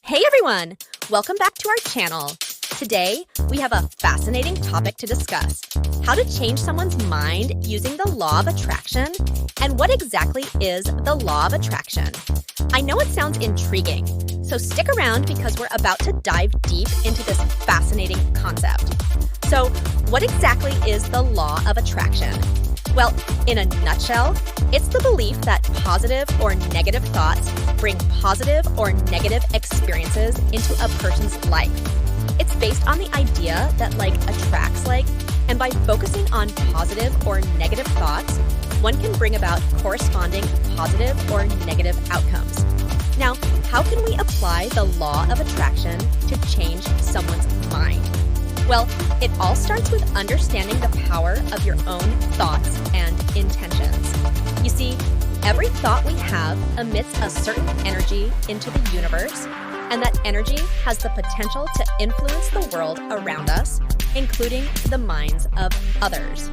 Hey everyone! Welcome back to our channel. Today, we have a fascinating topic to discuss: how to change someone's mind using the law of attraction. And what exactly is the law of attraction? I know it sounds intriguing, so stick around because we're about to dive deep into this fascinating concept. So, what exactly is the law of attraction? Well, in a nutshell, it's the belief that positive or negative thoughts bring positive or negative experiences into a person's life. It's based on the idea that like attracts like, and by focusing on positive or negative thoughts, one can bring about corresponding positive or negative outcomes. Now, how can we apply the law of attraction to change someone's mind? Well, it all starts with understanding the power of your own thoughts and intentions. You see, every thought we have emits a certain energy into the universe, and that energy has the potential to influence the world around us, including the minds of others.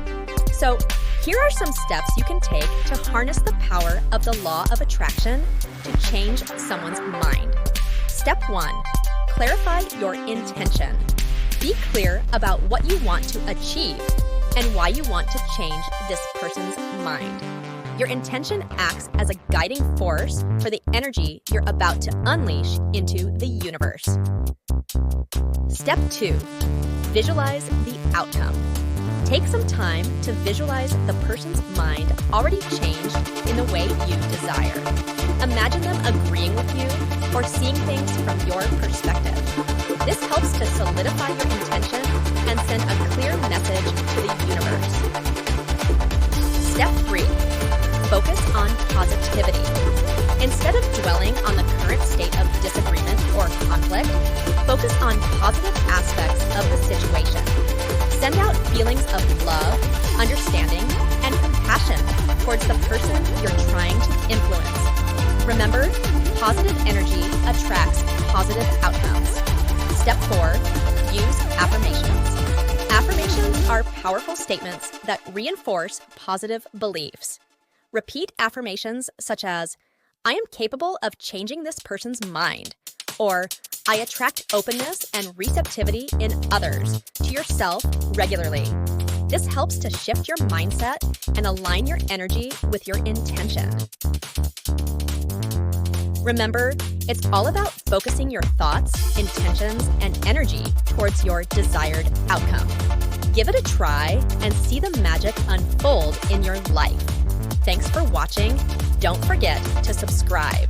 So, here are some steps you can take to harness the power of the law of attraction to change someone's mind. Step 1. Clarify your intention. Be clear about what you want to achieve and why you want to change this person's mind. Your intention acts as a guiding force for the energy you're about to unleash into the universe. Step 2. Visualize the outcome. Take some time to visualize the person's mind already changed in the way you desire. Imagine them agreeing with you or seeing things from your perspective. This helps to solidify your intention and send a clear message to the universe. Step 3. Focus on positivity. Instead of dwelling on the current state of disagreement or conflict, focus on positive aspects of the situation. Send out feelings of love, understanding, and compassion towards the person you're trying to influence. Remember, positive energy attracts positive outcomes. Step 4. Use affirmations. Affirmations are powerful statements that reinforce positive beliefs. Repeat affirmations such as, I am capable of changing this person's mind, or I attract openness and receptivity in others to yourself regularly. This helps to shift your mindset and align your energy with your intention. Remember, it's all about focusing your thoughts, intentions, and energy towards your desired outcome. Give it a try and see the magic unfold in your life. Thanks for watching. Don't forget to subscribe.